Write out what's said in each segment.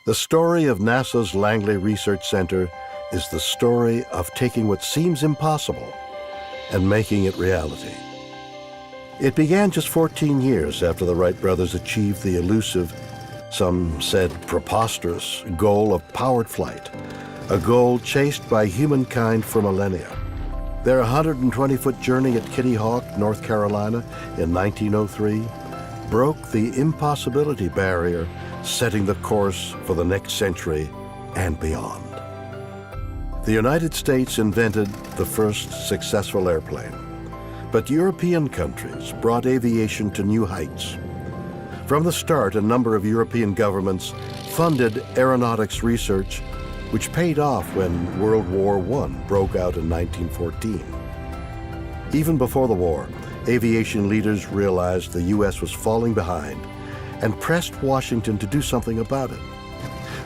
The story of NASA's Langley Research Center is the story of taking what seems impossible and making it reality. It began just 14 years after the Wright brothers achieved the elusive, some said preposterous, goal of powered flight, a goal chased by humankind for millennia. Their 120-foot journey at Kitty Hawk, North Carolina in 1903 broke the impossibility barrier, setting the course for the next century and beyond. The United States invented the first successful airplane, but European countries brought aviation to new heights. From the start, a number of European governments funded aeronautics research, which paid off when World War I broke out in 1914. Even before the war, aviation leaders realized the U.S. was falling behind and pressed Washington to do something about it.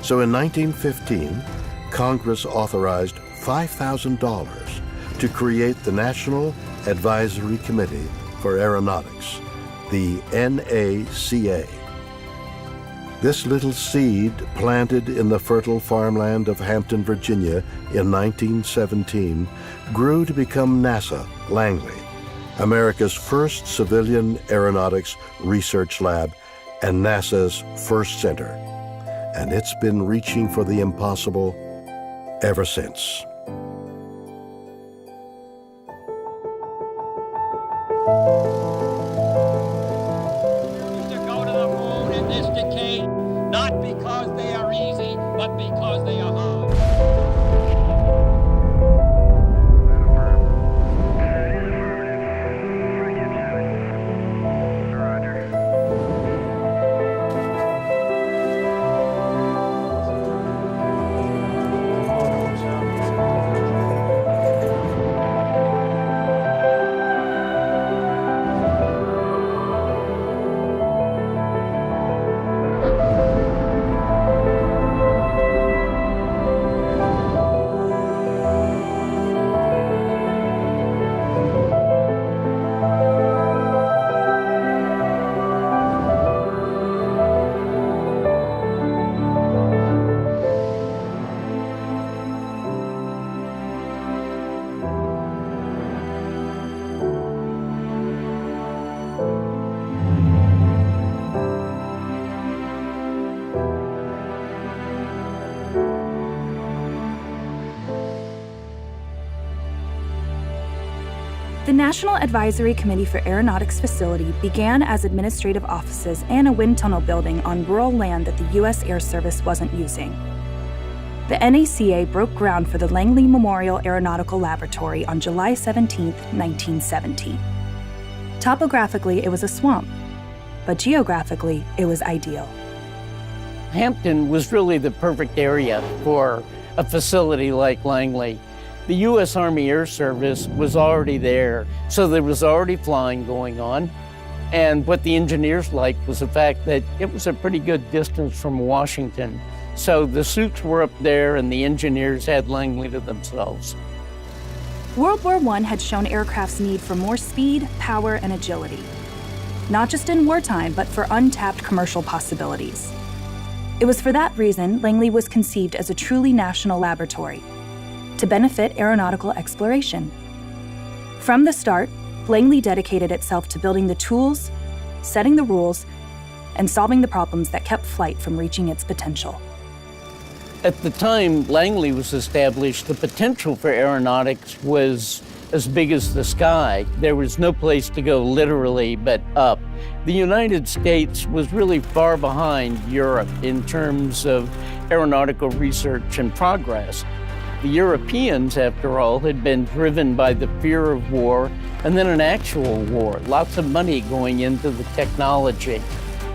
So in 1915, Congress authorized $5,000 to create the National Advisory Committee for Aeronautics, the NACA. This little seed, planted in the fertile farmland of Hampton, Virginia in 1917, grew to become NASA Langley, America's first civilian aeronautics research lab and NASA's first center. And it's been reaching for the impossible ever since. To go to the moon in this decade, not because they are easy, but because they are hard. The National Advisory Committee for Aeronautics facility began as administrative offices and a wind tunnel building on rural land that the U.S. Air Service wasn't using. The NACA broke ground for the Langley Memorial Aeronautical Laboratory on July 17, 1917. Topographically, it was a swamp, but geographically, it was ideal. Hampton was really the perfect area for a facility like Langley. The U.S. Army Air Service was already there, so there was already flying going on. And what the engineers liked was the fact that it was a pretty good distance from Washington. So the suits were up there and the engineers had Langley to themselves. World War I had shown aircraft's need for more speed, power, and agility. Not just in wartime, but for untapped commercial possibilities. It was for that reason Langley was conceived as a truly national laboratory, to benefit aeronautical exploration. From the start, Langley dedicated itself to building the tools, setting the rules, and solving the problems that kept flight from reaching its potential. At the time Langley was established, the potential for aeronautics was as big as the sky. There was no place to go literally but up. The United States was really far behind Europe in terms of aeronautical research and progress. The Europeans, after all, had been driven by the fear of war and then an actual war, lots of money going into the technology.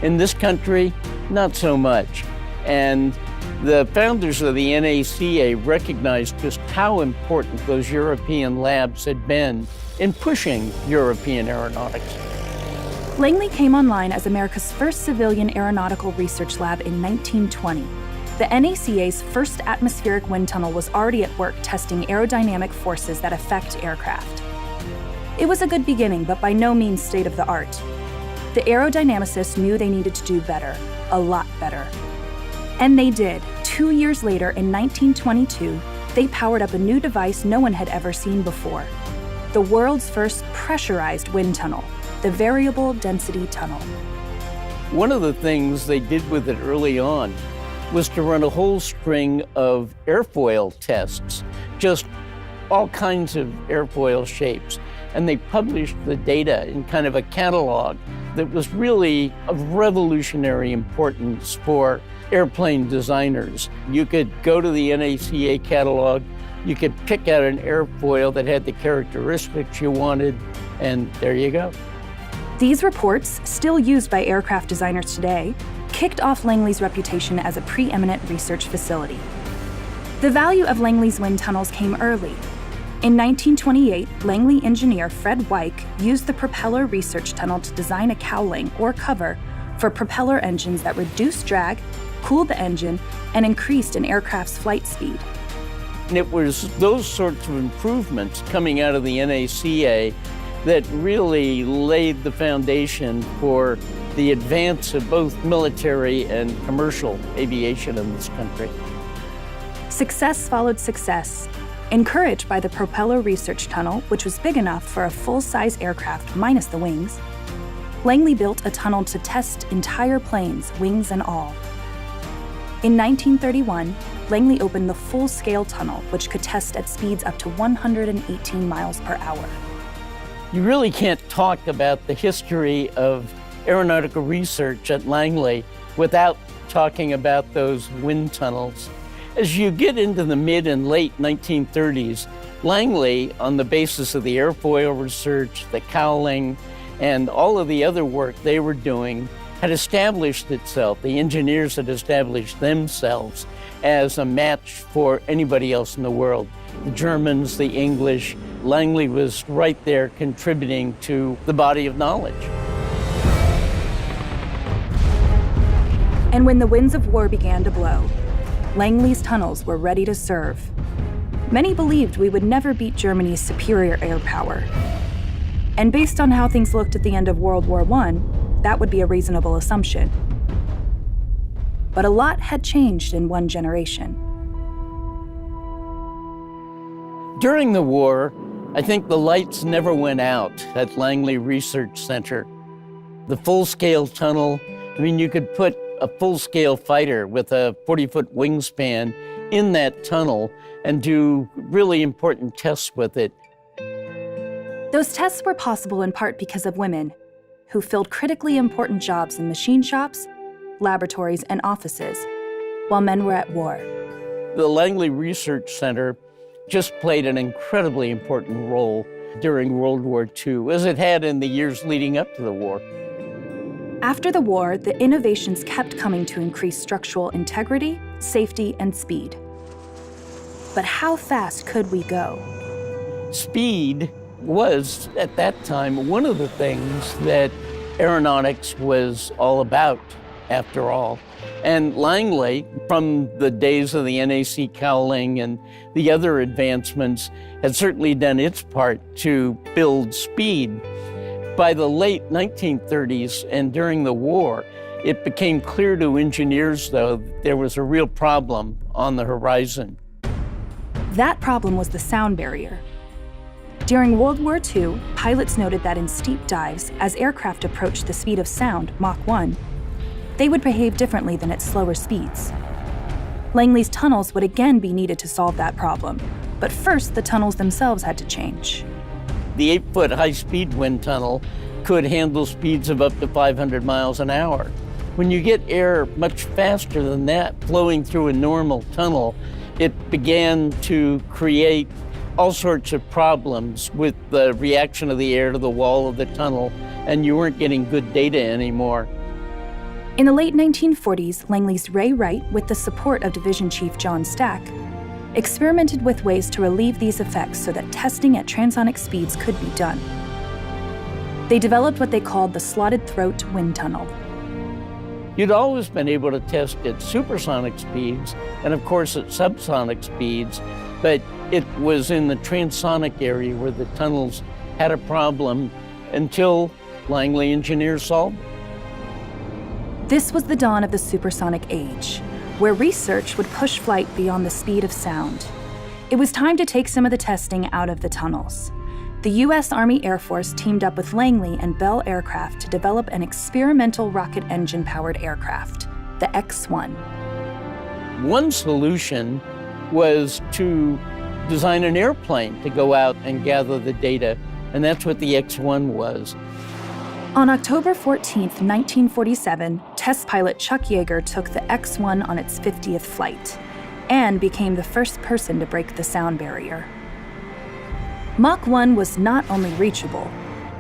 In this country, not so much. And the founders of the NACA recognized just how important those European labs had been in pushing European aeronautics. Langley came online as America's first civilian aeronautical research lab in 1920. The NACA's first atmospheric wind tunnel was already at work testing aerodynamic forces that affect aircraft. It was a good beginning, but by no means state of the art. The aerodynamicists knew they needed to do better, a lot better. And they did. 2 years later, in 1922, they powered up a new device no one had ever seen before. The world's first pressurized wind tunnel, the Variable Density Tunnel. One of the things they did with it early on was to run a whole string of airfoil tests, just all kinds of airfoil shapes. And they published the data in kind of a catalog that was really of revolutionary importance for airplane designers. You could go to the NACA catalog, you could pick out an airfoil that had the characteristics you wanted, and there you go. These reports, still used by aircraft designers today, kicked off Langley's reputation as a preeminent research facility. The value of Langley's wind tunnels came early. In 1928, Langley engineer Fred Weick used the propeller research tunnel to design a cowling or cover for propeller engines that reduced drag, cooled the engine, and increased an aircraft's flight speed. And it was those sorts of improvements coming out of the NACA that really laid the foundation for the advance of both military and commercial aviation in this country. Success followed success. Encouraged by the propeller research tunnel, which was big enough for a full-size aircraft minus the wings, Langley built a tunnel to test entire planes, wings and all. In 1931, Langley opened the full-scale tunnel, which could test at speeds up to 118 miles per hour. You really can't talk about the history of aeronautical research at Langley without talking about those wind tunnels. As you get into the mid and late 1930s, Langley, on the basis of the airfoil research, the cowling, and all of the other work they were doing, had established itself, the engineers had established themselves as a match for anybody else in the world. The Germans, the English, Langley was right there contributing to the body of knowledge. And when the winds of war began to blow, Langley's tunnels were ready to serve. Many believed we would never beat Germany's superior air power. And based on how things looked at the end of World War I, that would be a reasonable assumption. But a lot had changed in one generation. During the war, I think the lights never went out at Langley Research Center. The full-scale tunnel, I mean, you could put a full-scale fighter with a 40-foot wingspan in that tunnel and do really important tests with it. Those tests were possible in part because of women who filled critically important jobs in machine shops, laboratories, and offices, while men were at war. The Langley Research Center just played an incredibly important role during World War II, as it had in the years leading up to the war. After the war, the innovations kept coming to increase structural integrity, safety, and speed. But how fast could we go? Speed was, at that time, one of the things that aeronautics was all about, after all. And Langley, from the days of the NAC cowling and the other advancements, had certainly done its part to build speed. By the late 1930s and during the war, it became clear to engineers, though, that there was a real problem on the horizon. That problem was the sound barrier. During World War II, pilots noted that in steep dives, as aircraft approached the speed of sound, Mach 1, they would behave differently than at slower speeds. Langley's tunnels would again be needed to solve that problem, but first the tunnels themselves had to change. The 8-foot high-speed wind tunnel could handle speeds of up to 500 miles an hour. When you get air much faster than that flowing through a normal tunnel, it began to create all sorts of problems with the reaction of the air to the wall of the tunnel, and you weren't getting good data anymore. In the late 1940s, Langley's Ray Wright, with the support of Division Chief John Stack, experimented with ways to relieve these effects so that testing at transonic speeds could be done. They developed what they called the slotted throat wind tunnel. You'd always been able to test at supersonic speeds and, of course, at subsonic speeds, but it was in the transonic area where the tunnels had a problem until Langley engineers solved it. This was the dawn of the supersonic age, where research would push flight beyond the speed of sound. It was time to take some of the testing out of the tunnels. The U.S. Army Air Force teamed up with Langley and Bell Aircraft to develop an experimental rocket engine-powered aircraft, the X-1. One solution was to design an airplane to go out and gather the data, and that's what the X-1 was. On October 14, 1947, test pilot Chuck Yeager took the X-1 on its 50th flight and became the first person to break the sound barrier. Mach 1 was not only reachable,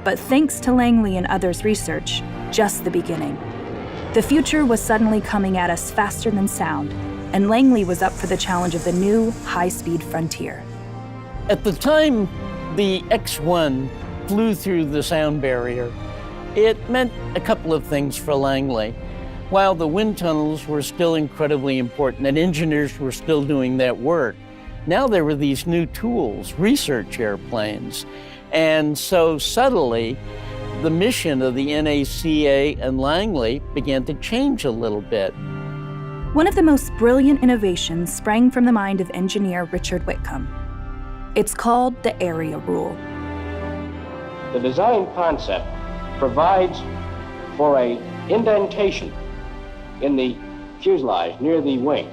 but thanks to Langley and others' research, just the beginning. The future was suddenly coming at us faster than sound, and Langley was up for the challenge of the new high-speed frontier. At the time the X-1 flew through the sound barrier, it meant a couple of things for Langley. While the wind tunnels were still incredibly important and engineers were still doing that work, now there were these new tools, research airplanes. And so subtly, the mission of the NACA and Langley began to change a little bit. One of the most brilliant innovations sprang from the mind of engineer Richard Whitcomb. It's called the area rule. The design concept provides for an indentation in the fuselage near the wing.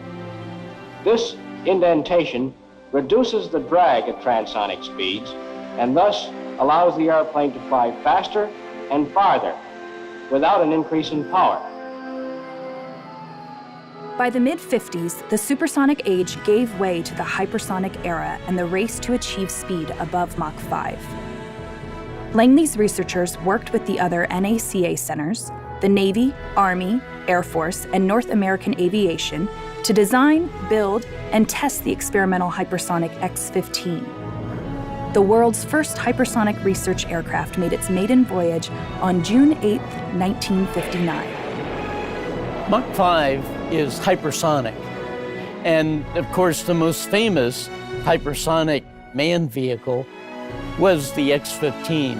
This indentation reduces the drag at transonic speeds and thus allows the airplane to fly faster and farther without an increase in power. By the mid-50s, the supersonic age gave way to the hypersonic era and the race to achieve speed above Mach 5. Langley's researchers worked with the other NACA centers, the Navy, Army, Air Force, and North American Aviation to design, build, and test the experimental hypersonic X-15. The world's first hypersonic research aircraft made its maiden voyage on June 8, 1959. Mach 5 is hypersonic. And of course, the most famous hypersonic manned vehicle was the X-15.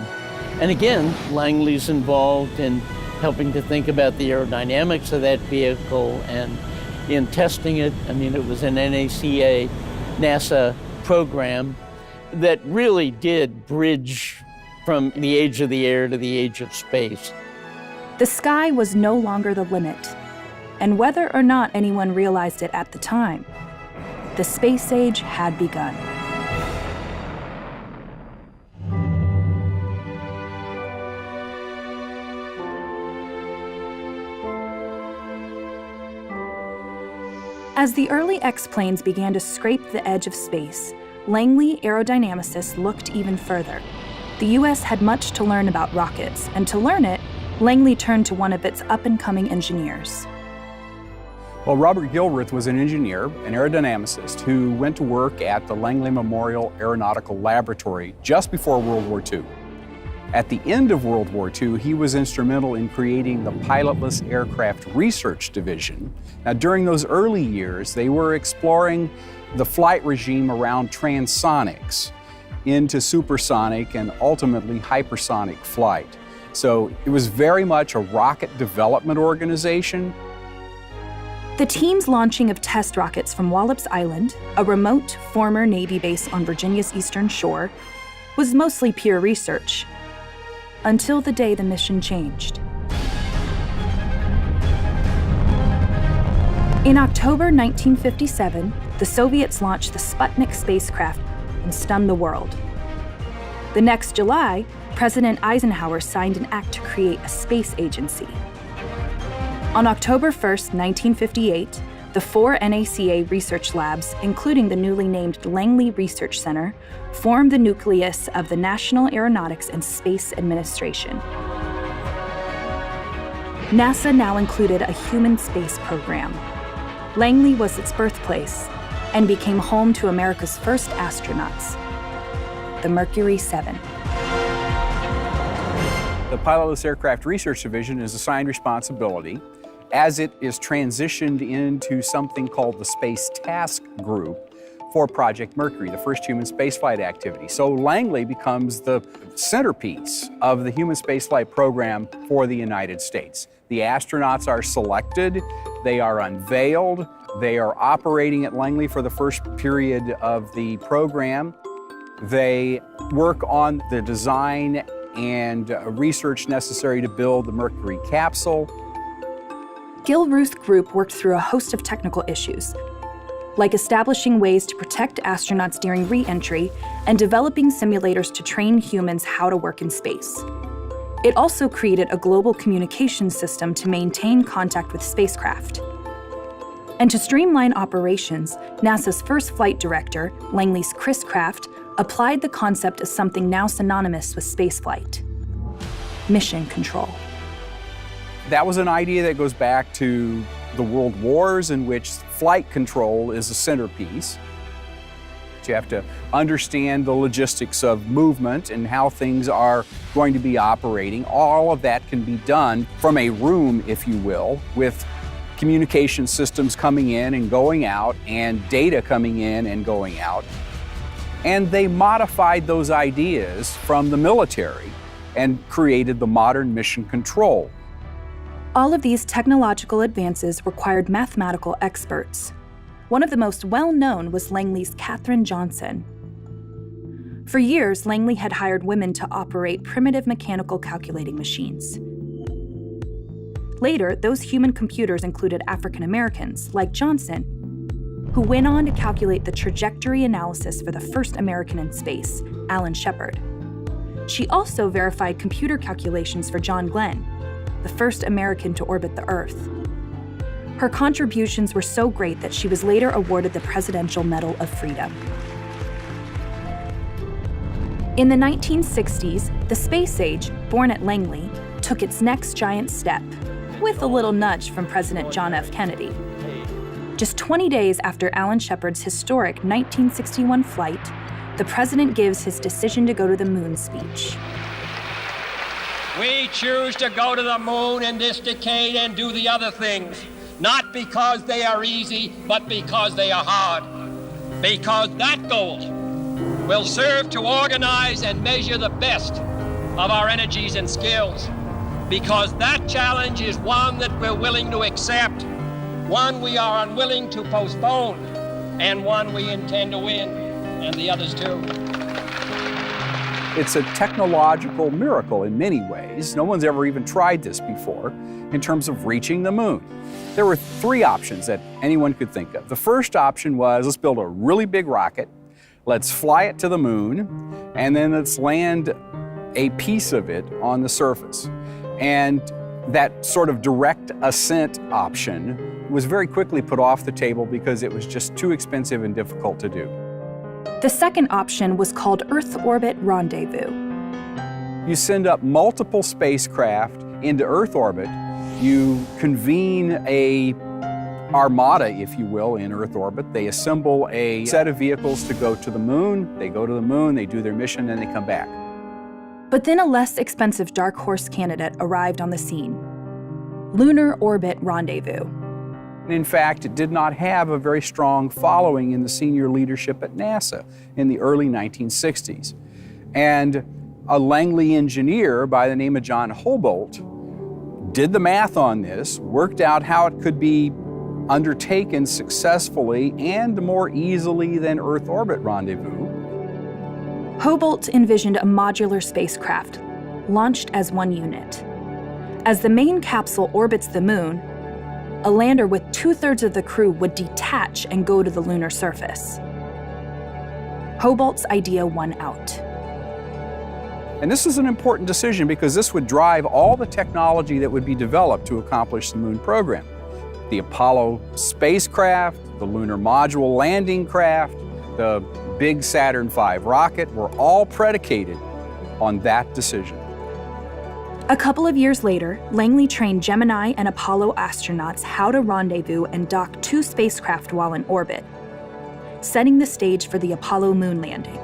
And again, Langley's involved in helping to think about the aerodynamics of that vehicle and in testing it. I mean, it was an NACA, NASA program that really did bridge from the age of the air to the age of space. The sky was no longer the limit. And whether or not anyone realized it at the time, the space age had begun. As the early X-planes began to scrape the edge of space, Langley aerodynamicists looked even further. The U.S. had much to learn about rockets, and to learn it, Langley turned to one of its up-and-coming engineers. Well, Robert Gilruth was an engineer, an aerodynamicist, who went to work at the Langley Memorial Aeronautical Laboratory just before World War II. At the end of World War II, he was instrumental in creating the Pilotless Aircraft Research Division. Now, during those early years, they were exploring the flight regime around transonics into supersonic and ultimately hypersonic flight. So it was very much a rocket development organization. The team's launching of test rockets from Wallops Island, a remote former Navy base on Virginia's eastern shore, was mostly pure research, until the day the mission changed. In October 1957, the Soviets launched the Sputnik spacecraft and stunned the world. The next July, President Eisenhower signed an act to create a space agency. On October 1, 1958, the 4 NACA research labs, including the newly named Langley Research Center, formed the nucleus of the National Aeronautics and Space Administration. NASA now included a human space program. Langley was its birthplace and became home to America's first astronauts, the Mercury 7. The Pilotless Aircraft Research Division is assigned responsibility as it is transitioned into something called the Space Task Group for Project Mercury, the first human spaceflight activity. So Langley becomes the centerpiece of the human spaceflight program for the United States. The astronauts are selected they are unveiled, they are operating at Langley for the first period of the program. They work on the design and research necessary to build the Mercury capsule. Gilruth's group worked through a host of technical issues, like establishing ways to protect astronauts during re-entry and developing simulators to train humans how to work in space. It also created a global communication system to maintain contact with spacecraft. And to streamline operations, NASA's first flight director, Langley's Chris Kraft, applied the concept of something now synonymous with spaceflight: mission control. That was an idea that goes back to the World Wars, in which flight control is a centerpiece. You have to understand the logistics of movement and how things are going to be operating. All of that can be done from a room, if you will, with communication systems coming in and going out and data coming in and going out. And they modified those ideas from the military and created the modern mission control. All of these technological advances required mathematical experts. One of the most well-known was Langley's Katherine Johnson. For years, Langley had hired women to operate primitive mechanical calculating machines. Later, those human computers included African Americans, like Johnson, who went on to calculate the trajectory analysis for the first American in space, Alan Shepard. She also verified computer calculations for John Glenn, the first American to orbit the Earth. Her contributions were so great that she was later awarded the Presidential Medal of Freedom. In the 1960s, the space age, born at Langley, took its next giant step, with a little nudge from President John F. Kennedy. Just 20 days after Alan Shepard's historic 1961 flight, the president gives his decision to go to the moon speech. We choose to go to the moon in this decade and do the other things, not because they are easy, but because they are hard. Because that goal will serve to organize and measure the best of our energies and skills. Because that challenge is one that we're willing to accept, one we are unwilling to postpone, and one we intend to win, and the others too. It's a technological miracle in many ways. No one's ever even tried this before in terms of reaching the moon. There were three options that anyone could think of. The first option was, let's build a really big rocket, let's fly it to the moon, and then let's land a piece of it on the surface. And that sort of direct ascent option was very quickly put off the table because it was just too expensive and difficult to do. The second option was called Earth Orbit Rendezvous. You send up multiple spacecraft into Earth orbit. You convene a armada, if you will, in Earth orbit. They assemble a set of vehicles to go to the moon. They go to the moon, they do their mission, and they come back. But then a less expensive dark horse candidate arrived on the scene: Lunar Orbit Rendezvous. In fact, it did not have a very strong following in the senior leadership at NASA in the early 1960s. And a Langley engineer by the name of John Hobolt did the math on this, worked out how it could be undertaken successfully and more easily than Earth Orbit Rendezvous. Hobolt envisioned a modular spacecraft, launched as one unit. As the main capsule orbits the moon, a lander with 2/3 of the crew would detach and go to the lunar surface. Hobolt's idea won out. And this is an important decision because this would drive all the technology that would be developed to accomplish the moon program. The Apollo spacecraft, the lunar module landing craft, the big Saturn V rocket were all predicated on that decision. A couple of years later, Langley trained Gemini and Apollo astronauts how to rendezvous and dock 2 spacecraft while in orbit, setting the stage for the Apollo moon landing.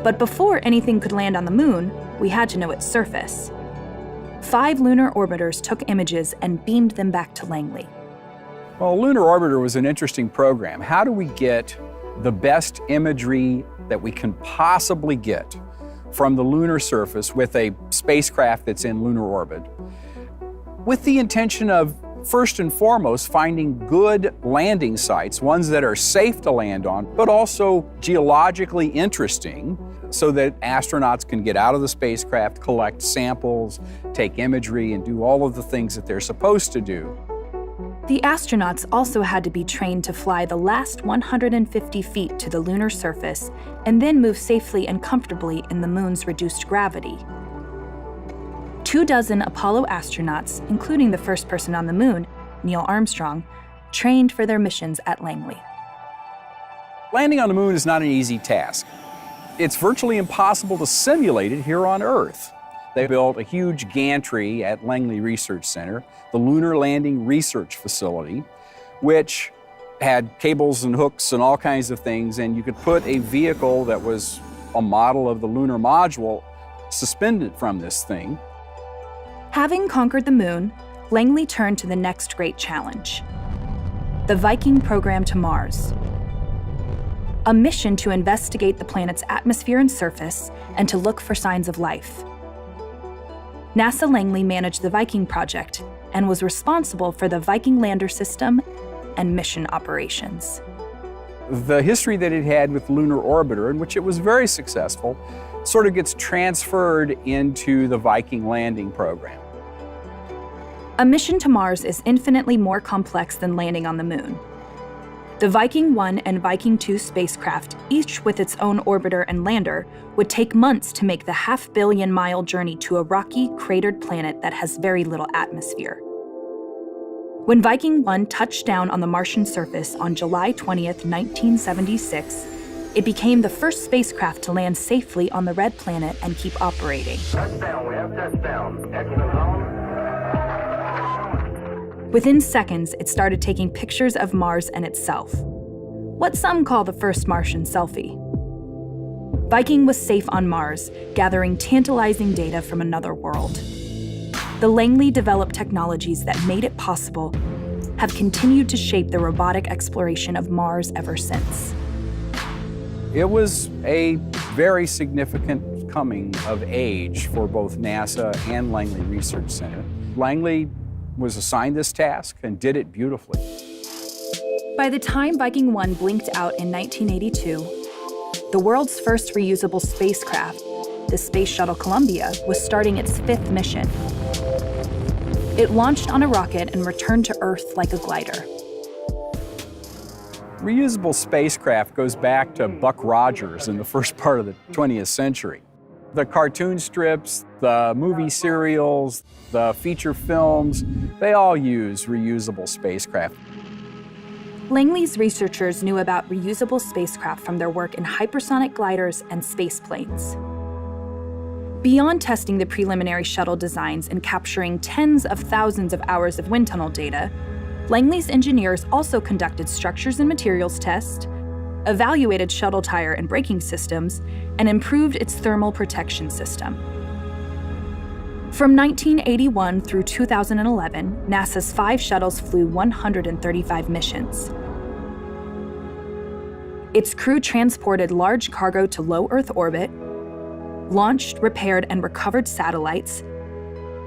But before anything could land on the moon, we had to know its surface. 5 lunar orbiters took images and beamed them back to Langley. Well, Lunar Orbiter was an interesting program. How do we get the best imagery that we can possibly get from the lunar surface with a spacecraft that's in lunar orbit, with the intention of First and foremost, finding good landing sites, ones that are safe to land on, but also geologically interesting, so that astronauts can get out of the spacecraft, collect samples, take imagery, and do all of the things that they're supposed to do. The astronauts also had to be trained to fly the last 150 feet to the lunar surface and then move safely and comfortably in the moon's reduced gravity. 24 Apollo astronauts, including the first person on the moon, Neil Armstrong, trained for their missions at Langley. Landing on the moon is not an easy task. It's virtually impossible to simulate it here on Earth. They built a huge gantry at Langley Research Center, the Lunar Landing Research Facility, which had cables and hooks and all kinds of things, and you could put a vehicle that was a model of the lunar module suspended from this thing. Having conquered the moon, Langley turned to the next great challenge: the Viking program to Mars. A mission to investigate the planet's atmosphere and surface and to look for signs of life. NASA Langley managed the Viking project and was responsible for the Viking lander system and mission operations. The history that it had with Lunar Orbiter, in which it was very successful, sort of gets transferred into the Viking landing program. A mission to Mars is infinitely more complex than landing on the moon. The Viking 1 and Viking 2 spacecraft, each with its own orbiter and lander, would take months to make the half-billion-mile journey to a rocky, cratered planet that has very little atmosphere. When Viking 1 touched down on the Martian surface on July 20th, 1976, it became the first spacecraft to land safely on the Red Planet and keep operating. Touchdown, we have touchdown. Excellent zone. Within seconds, it started taking pictures of Mars and itself. What some call the first Martian selfie. Viking was safe on Mars, gathering tantalizing data from another world. The Langley developed technologies that made it possible have continued to shape the robotic exploration of Mars ever since. It was a very significant coming of age for both NASA and Langley Research Center. Langley was assigned this task and did it beautifully. By the time Viking 1 blinked out in 1982, the world's first reusable spacecraft, the Space Shuttle Columbia, was starting its 5th mission. It launched on a rocket and returned to Earth like a glider. Reusable spacecraft goes back to Buck Rogers in the first part of the 20th century. The cartoon strips, the movie serials, the feature films, they all use reusable spacecraft. Langley's researchers knew about reusable spacecraft from their work in hypersonic gliders and spaceplanes. Beyond testing the preliminary shuttle designs and capturing tens of thousands of hours of wind tunnel data, Langley's engineers also conducted structures and materials tests, evaluated shuttle tire and braking systems, and improved its thermal protection system. From 1981 through 2011, NASA's 5 shuttles flew 135 missions. Its crew transported large cargo to low Earth orbit, launched, repaired, and recovered satellites,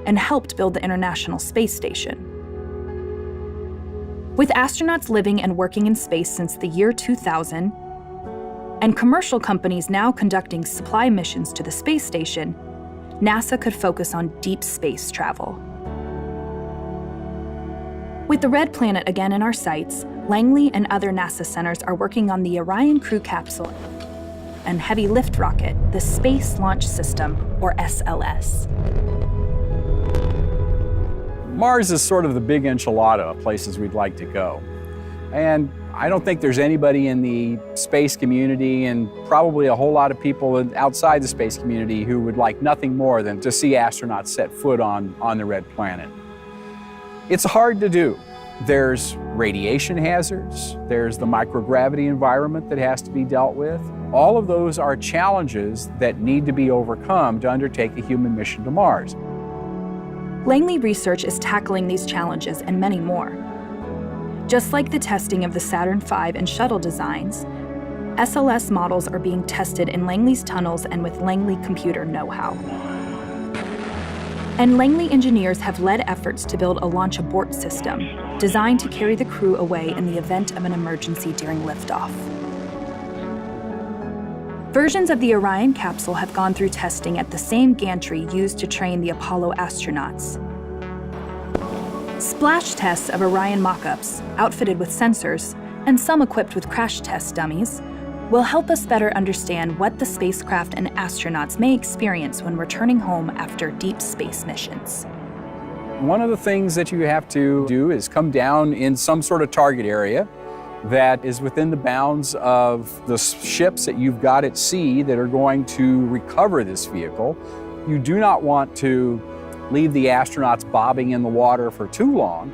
and helped build the International Space Station. With astronauts living and working in space since the year 2000, and commercial companies now conducting supply missions to the space station, NASA could focus on deep space travel. With the Red Planet again in our sights, Langley and other NASA centers are working on the Orion crew capsule and heavy lift rocket, the Space Launch System, or SLS. Mars is sort of the big enchilada of places we'd like to go. And I don't think there's anybody in the space community, and probably a whole lot of people outside the space community, who would like nothing more than to see astronauts set foot on the Red Planet. It's hard to do. There's radiation hazards, there's the microgravity environment that has to be dealt with. All of those are challenges that need to be overcome to undertake a human mission to Mars. Langley Research is tackling these challenges and many more. Just like the testing of the Saturn V and shuttle designs, SLS models are being tested in Langley's tunnels and with Langley computer know-how. And Langley engineers have led efforts to build a launch abort system designed to carry the crew away in the event of an emergency during liftoff. Versions of the Orion capsule have gone through testing at the same gantry used to train the Apollo astronauts. Splash tests of Orion mock-ups, outfitted with sensors, and some equipped with crash test dummies, will help us better understand what the spacecraft and astronauts may experience when returning home after deep space missions. One of the things that you have to do is come down in some sort of target area that is within the bounds of the ships that you've got at sea that are going to recover this vehicle. You do not want to leave the astronauts bobbing in the water for too long.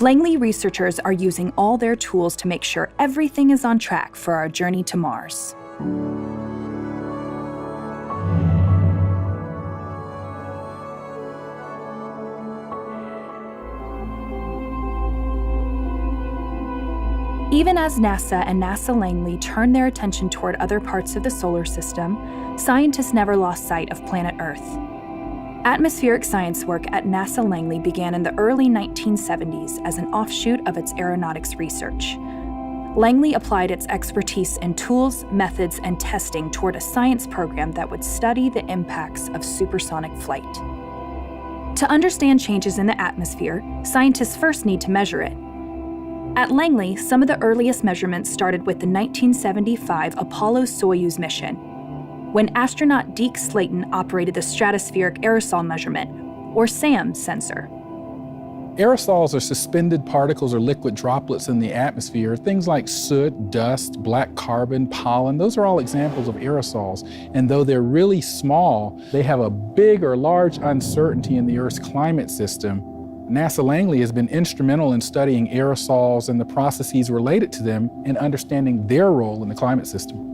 Langley researchers are using all their tools to make sure everything is on track for our journey to Mars. Even as NASA and NASA Langley turn their attention toward other parts of the solar system, scientists never lost sight of planet Earth. Atmospheric science work at NASA Langley began in the early 1970s as an offshoot of its aeronautics research. Langley applied its expertise in tools, methods, and testing toward a science program that would study the impacts of supersonic flight. To understand changes in the atmosphere, scientists first need to measure it. At Langley, some of the earliest measurements started with the 1975 Apollo-Soyuz mission, when astronaut Deke Slayton operated the Stratospheric Aerosol Measurement, or SAM, sensor. Aerosols are suspended particles or liquid droplets in the atmosphere. Things like soot, dust, black carbon, pollen, those are all examples of aerosols. And though they're really small, they have a big or large uncertainty in the Earth's climate system. NASA Langley has been instrumental in studying aerosols and the processes related to them and understanding their role in the climate system.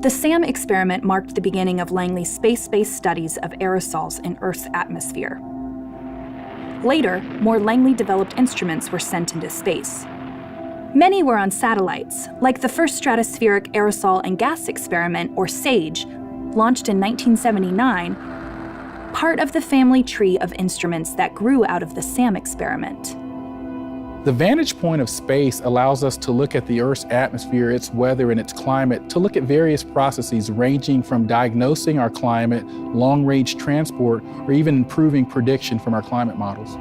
The SAM experiment marked the beginning of Langley's space-based studies of aerosols in Earth's atmosphere. Later, more Langley-developed instruments were sent into space. Many were on satellites, like the first Stratospheric Aerosol and Gas Experiment, or SAGE, launched in 1979, part of the family tree of instruments that grew out of the SAM experiment. The vantage point of space allows us to look at the Earth's atmosphere, its weather, and its climate, to look at various processes ranging from diagnosing our climate, long-range transport, or even improving prediction from our climate models.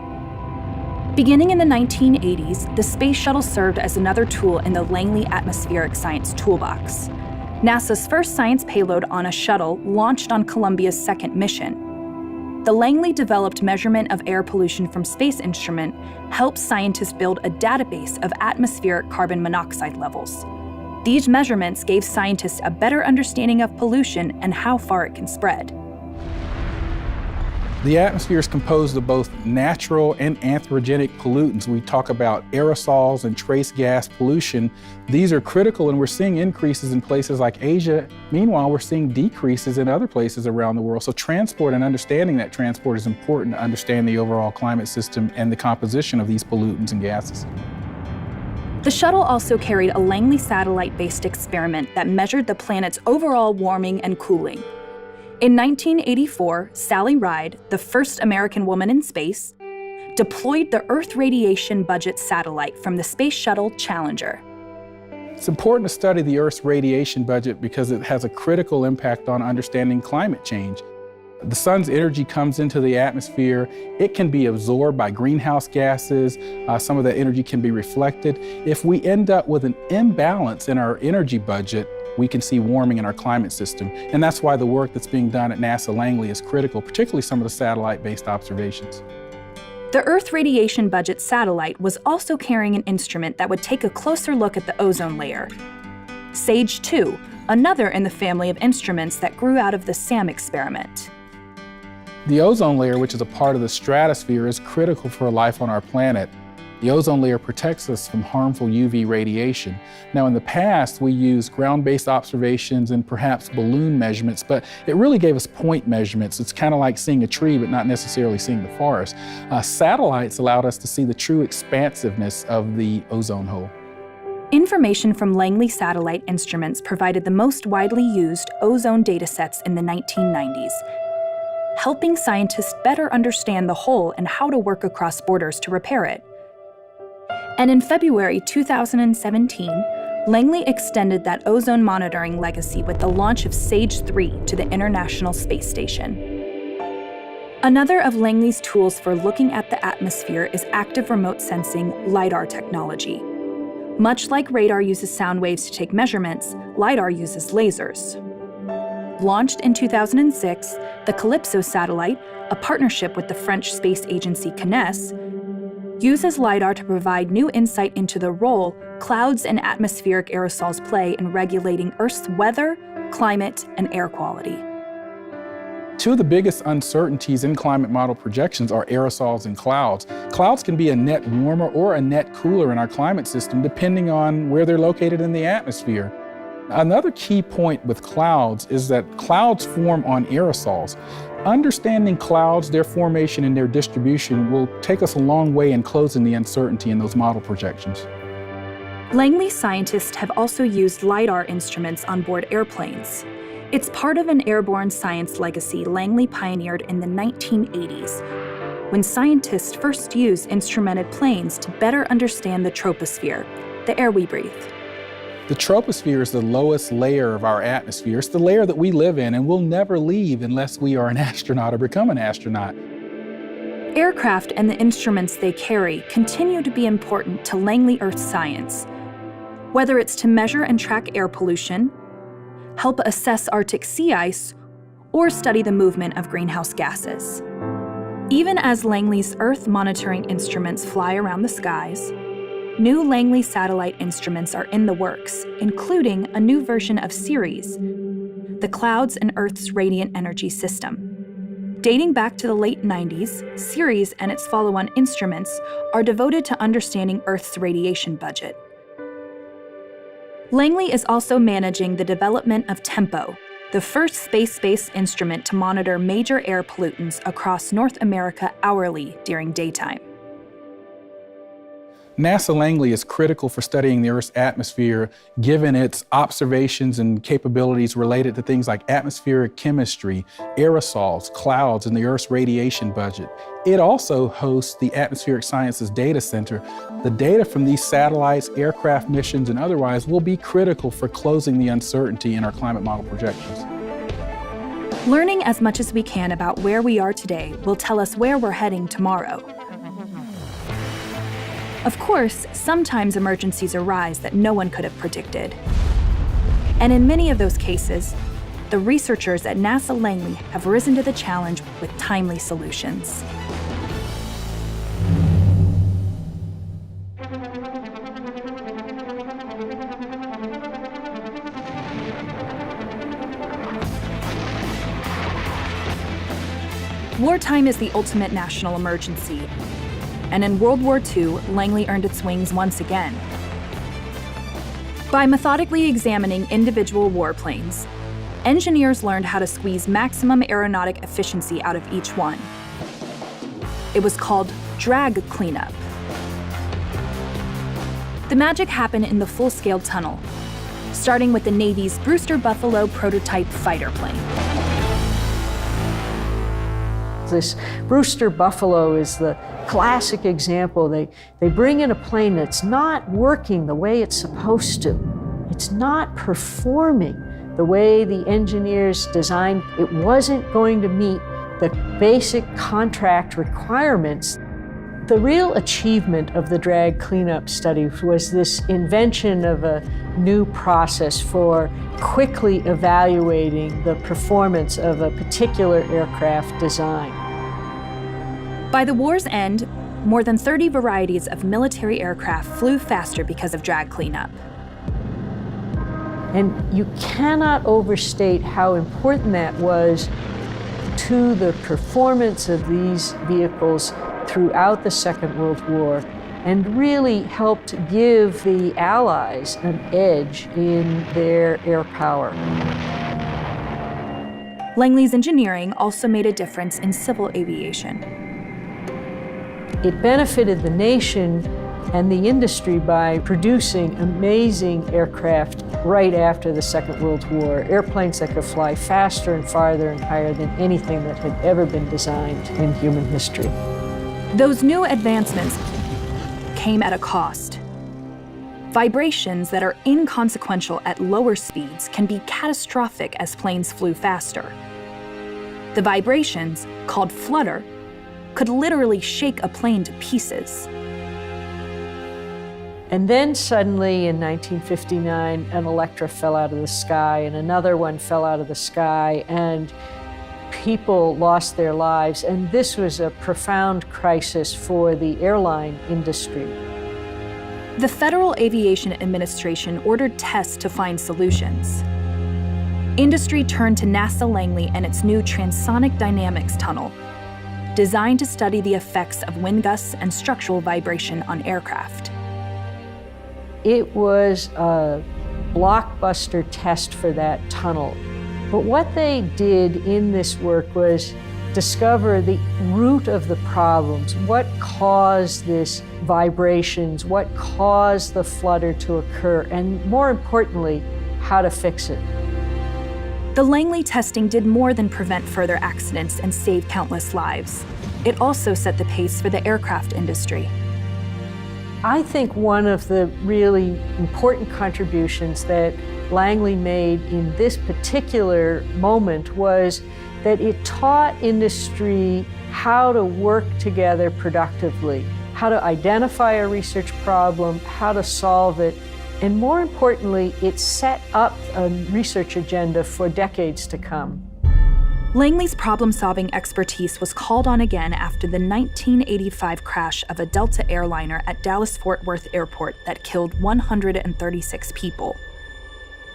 Beginning in the 1980s, the Space Shuttle served as another tool in the Langley Atmospheric Science Toolbox. NASA's first science payload on a shuttle launched on Columbia's second mission. The Langley-developed measurement of air pollution from space instrument helps scientists build a database of atmospheric carbon monoxide levels. These measurements gave scientists a better understanding of pollution and how far it can spread. The atmosphere is composed of both natural and anthropogenic pollutants. We talk about aerosols and trace gas pollution. These are critical, and we're seeing increases in places like Asia. Meanwhile, we're seeing decreases in other places around the world. So transport and understanding that transport is important to understand the overall climate system and the composition of these pollutants and gases. The shuttle also carried a Langley satellite-based experiment that measured the planet's overall warming and cooling. In 1984, Sally Ride, the first American woman in space, deployed the Earth Radiation Budget satellite from the Space Shuttle Challenger. It's important to study the Earth's radiation budget because it has a critical impact on understanding climate change. The sun's energy comes into the atmosphere. It can be absorbed by greenhouse gases. Some of that energy can be reflected. If we end up with an imbalance in our energy budget, we can see warming in our climate system. And that's why the work that's being done at NASA Langley is critical, particularly some of the satellite-based observations. The Earth Radiation Budget satellite was also carrying an instrument that would take a closer look at the ozone layer. SAGE-2, another in the family of instruments that grew out of the SAM experiment. The ozone layer, which is a part of the stratosphere, is critical for life on our planet. The ozone layer protects us from harmful UV radiation. Now, in the past, we used ground-based observations and perhaps balloon measurements, but it really gave us point measurements. It's kind of like seeing a tree, but not necessarily seeing the forest. Satellites allowed us to see the true expansiveness of the ozone hole. Information from Langley satellite instruments provided the most widely used ozone datasets in the 1990s. helping scientists better understand the hole and how to work across borders to repair it. And in February 2017, Langley extended that ozone monitoring legacy with the launch of SAGE 3 to the International Space Station. Another of Langley's tools for looking at the atmosphere is active remote sensing LiDAR technology. Much like radar uses sound waves to take measurements, LiDAR uses lasers. Launched in 2006, the Calypso satellite, a partnership with the French space agency CNES, uses LiDAR to provide new insight into the role clouds and atmospheric aerosols play in regulating Earth's weather, climate, and air quality. Two of the biggest uncertainties in climate model projections are aerosols and clouds. Clouds can be a net warmer or a net cooler in our climate system, depending on where they're located in the atmosphere. Another key point with clouds is that clouds form on aerosols. Understanding clouds, their formation, and their distribution will take us a long way in closing the uncertainty in those model projections. Langley scientists have also used LiDAR instruments on board airplanes. It's part of an airborne science legacy Langley pioneered in the 1980s, when scientists first used instrumented planes to better understand the troposphere, the air we breathe. The troposphere is the lowest layer of our atmosphere. It's the layer that we live in and will never leave unless we are an astronaut or become an astronaut. Aircraft and the instruments they carry continue to be important to Langley Earth science, whether it's to measure and track air pollution, help assess Arctic sea ice, or study the movement of greenhouse gases. Even as Langley's Earth monitoring instruments fly around the skies, new Langley satellite instruments are in the works, including a new version of Ceres, the clouds and Earth's radiant energy system. Dating back to the late 90s, Ceres and its follow-on instruments are devoted to understanding Earth's radiation budget. Langley is also managing the development of TEMPO, the first space-based instrument to monitor major air pollutants across North America hourly during daytime. NASA Langley is critical for studying the Earth's atmosphere, given its observations and capabilities related to things like atmospheric chemistry, aerosols, clouds, and the Earth's radiation budget. It also hosts the Atmospheric Sciences Data Center. The data from these satellites, aircraft missions, and otherwise will be critical for closing the uncertainty in our climate model projections. Learning as much as we can about where we are today will tell us where we're heading tomorrow. Of course, sometimes emergencies arise that no one could have predicted. And in many of those cases, the researchers at NASA Langley have risen to the challenge with timely solutions. Wartime is the ultimate national emergency. And in World War II, Langley earned its wings once again. By methodically examining individual warplanes, engineers learned how to squeeze maximum aeronautic efficiency out of each one. It was called drag cleanup. The magic happened in the full-scale tunnel, starting with the Navy's Brewster Buffalo prototype fighter plane. This Brewster Buffalo is the classic example. They bring in a plane that's not working the way it's supposed to. It's not performing the way the engineers designed. It wasn't going to meet the basic contract requirements. The real achievement of the drag cleanup study was this invention of a new process for quickly evaluating the performance of a particular aircraft design. By the war's end, more than 30 varieties of military aircraft flew faster because of drag cleanup. And you cannot overstate how important that was to the performance of these vehicles throughout the Second World War, and really helped give the Allies an edge in their air power. Langley's engineering also made a difference in civil aviation. It benefited the nation and the industry by producing amazing aircraft right after the Second World War, airplanes that could fly faster and farther and higher than anything that had ever been designed in human history. Those new advancements came at a cost. Vibrations that are inconsequential at lower speeds can be catastrophic as planes flew faster. The vibrations, called flutter, could literally shake a plane to pieces. And then suddenly in 1959, an Electra fell out of the sky and another one fell out of the sky, and people lost their lives. And this was a profound crisis for the airline industry. The Federal Aviation Administration ordered tests to find solutions. Industry turned to NASA Langley and its new transonic dynamics tunnel, designed to study the effects of wind gusts and structural vibration on aircraft. It was a blockbuster test for that tunnel. But what they did in this work was discover the root of the problems, what caused this vibrations, what caused the flutter to occur, and more importantly, how to fix it. The Langley testing did more than prevent further accidents and save countless lives. It also set the pace for the aircraft industry. I think one of the really important contributions that Langley made in this particular moment was that it taught industry how to work together productively, how to identify a research problem, how to solve it, and more importantly, it set up a research agenda for decades to come. Langley's problem-solving expertise was called on again after the 1985 crash of a Delta airliner at Dallas-Fort Worth Airport that killed 136 people.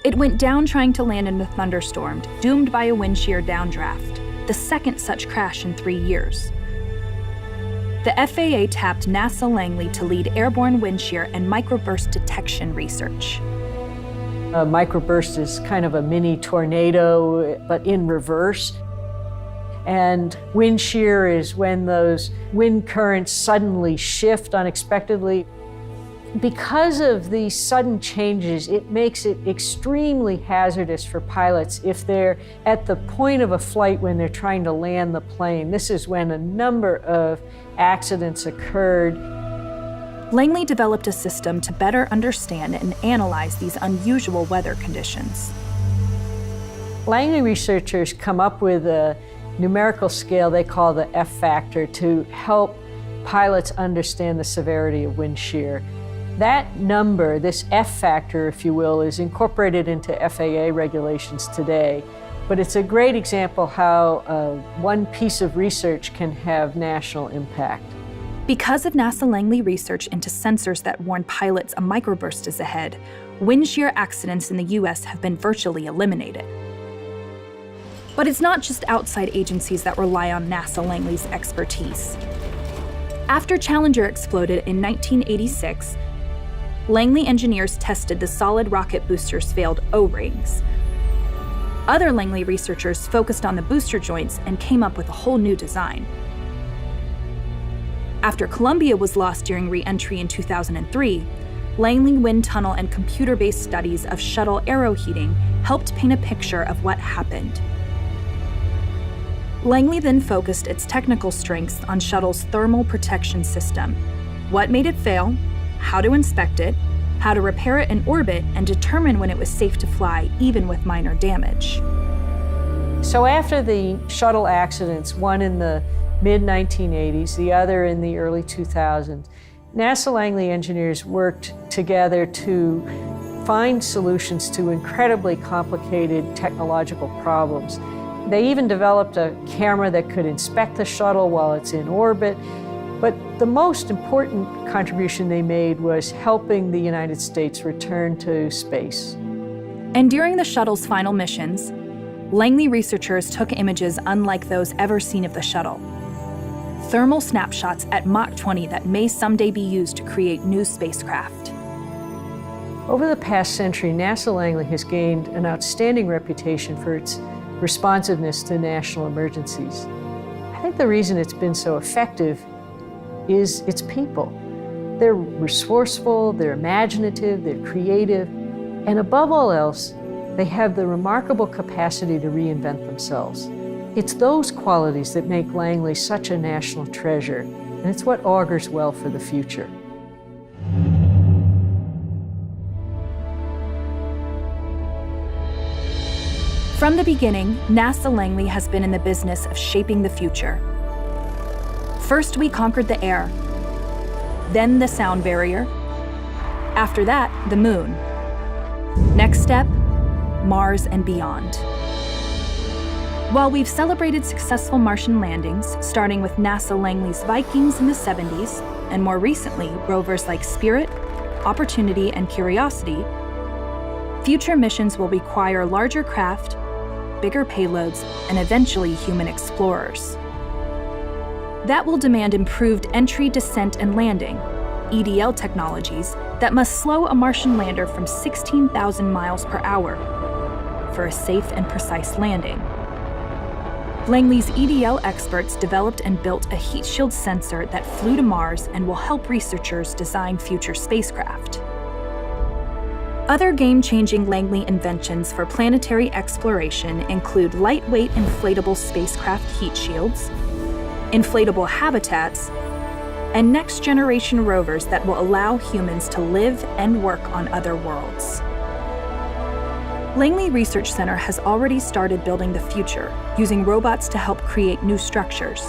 It went down trying to land in a thunderstorm, doomed by a wind shear downdraft, the second such crash in 3 years. The FAA tapped NASA Langley to lead airborne wind shear and microburst detection research. A microburst is kind of a mini tornado, but in reverse. And wind shear is when those wind currents suddenly shift unexpectedly. Because of these sudden changes, it makes it extremely hazardous for pilots if they're at the point of a flight when they're trying to land the plane. This is when a number of accidents occurred. Langley developed a system to better understand and analyze these unusual weather conditions. Langley researchers come up with a numerical scale they call the F factor to help pilots understand the severity of wind shear. That number, this F factor, if you will, is incorporated into FAA regulations today. But it's a great example how one piece of research can have national impact. Because of NASA Langley research into sensors that warn pilots a microburst is ahead, wind shear accidents in the US have been virtually eliminated. But it's not just outside agencies that rely on NASA Langley's expertise. After Challenger exploded in 1986, Langley engineers tested the solid rocket booster's failed O-rings. Other Langley researchers focused on the booster joints and came up with a whole new design. After Columbia was lost during re-entry in 2003, Langley wind tunnel and computer-based studies of shuttle aeroheating helped paint a picture of what happened. Langley then focused its technical strengths on shuttle's thermal protection system, what made it fail, how to inspect it, how to repair it in orbit, and determine when it was safe to fly, even with minor damage. So after the shuttle accidents, one in the mid-1980s, the other in the early 2000s, NASA Langley engineers worked together to find solutions to incredibly complicated technological problems. They even developed a camera that could inspect the shuttle while it's in orbit. But the most important contribution they made was helping the United States return to space. And during the shuttle's final missions, Langley researchers took images unlike those ever seen of the shuttle. Thermal snapshots at Mach 20 that may someday be used to create new spacecraft. Over the past century, NASA Langley has gained an outstanding reputation for its responsiveness to national emergencies. I think the reason it's been so effective is its people. They're resourceful, they're imaginative, they're creative, and above all else, they have the remarkable capacity to reinvent themselves. It's those qualities that make Langley such a national treasure, and it's what augurs well for the future. From the beginning, NASA Langley has been in the business of shaping the future. First, we conquered the air, then the sound barrier. After that, the moon. Next step, Mars and beyond. While we've celebrated successful Martian landings, starting with NASA Langley's Vikings in the 70s, and more recently, rovers like Spirit, Opportunity, and Curiosity, future missions will require larger craft, bigger payloads, and eventually human explorers. That will demand improved entry, descent, and landing, EDL technologies that must slow a Martian lander from 16,000 miles per hour for a safe and precise landing. Langley's EDL experts developed and built a heat shield sensor that flew to Mars and will help researchers design future spacecraft. Other game-changing Langley inventions for planetary exploration include lightweight inflatable spacecraft heat shields, inflatable habitats, and next-generation rovers that will allow humans to live and work on other worlds. Langley Research Center has already started building the future, using robots to help create new structures.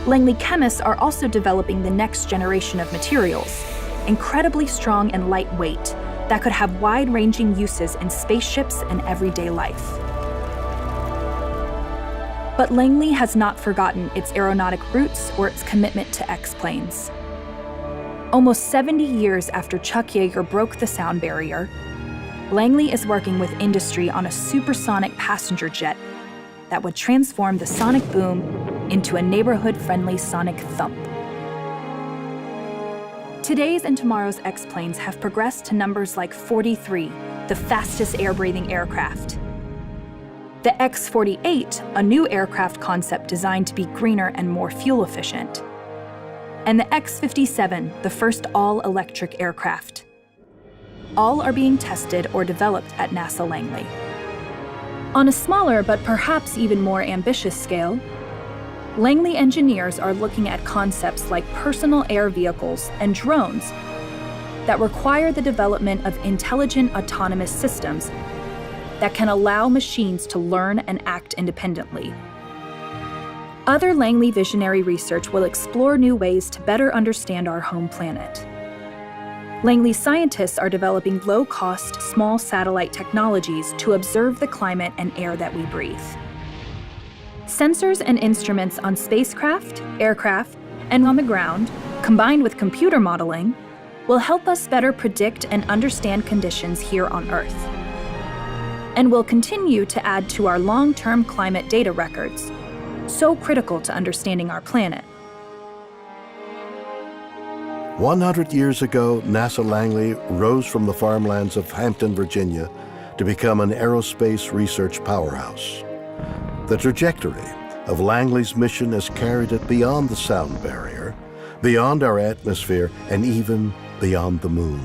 Langley chemists are also developing the next generation of materials, incredibly strong and lightweight, that could have wide-ranging uses in spaceships and everyday life. But Langley has not forgotten its aeronautic roots or its commitment to X-planes. Almost 70 years after Chuck Yeager broke the sound barrier, Langley is working with industry on a supersonic passenger jet that would transform the sonic boom into a neighborhood-friendly sonic thump. Today's and tomorrow's X-planes have progressed to numbers like 43, the fastest air-breathing aircraft. The X-48, a new aircraft concept designed to be greener and more fuel-efficient. And the X-57, the first all-electric aircraft. All are being tested or developed at NASA Langley. On a smaller but perhaps even more ambitious scale, Langley engineers are looking at concepts like personal air vehicles and drones that require the development of intelligent autonomous systems that can allow machines to learn and act independently. Other Langley visionary research will explore new ways to better understand our home planet. Langley scientists are developing low-cost, small satellite technologies to observe the climate and air that we breathe. Sensors and instruments on spacecraft, aircraft, and on the ground, combined with computer modeling, will help us better predict and understand conditions here on Earth, and will continue to add to our long-term climate data records, so critical to understanding our planet. 100 years ago, NASA Langley rose from the farmlands of Hampton, Virginia, to become an aerospace research powerhouse. The trajectory of Langley's mission has carried it beyond the sound barrier, beyond our atmosphere, and even beyond the moon.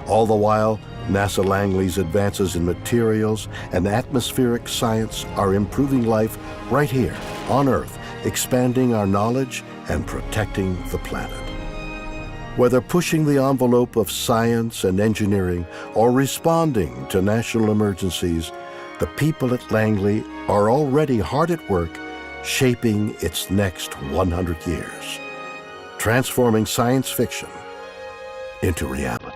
All the while, NASA Langley's advances in materials and atmospheric science are improving life right here on Earth, expanding our knowledge and protecting the planet. Whether pushing the envelope of science and engineering or responding to national emergencies, the people at Langley are already hard at work shaping its next 100 years, transforming science fiction into reality.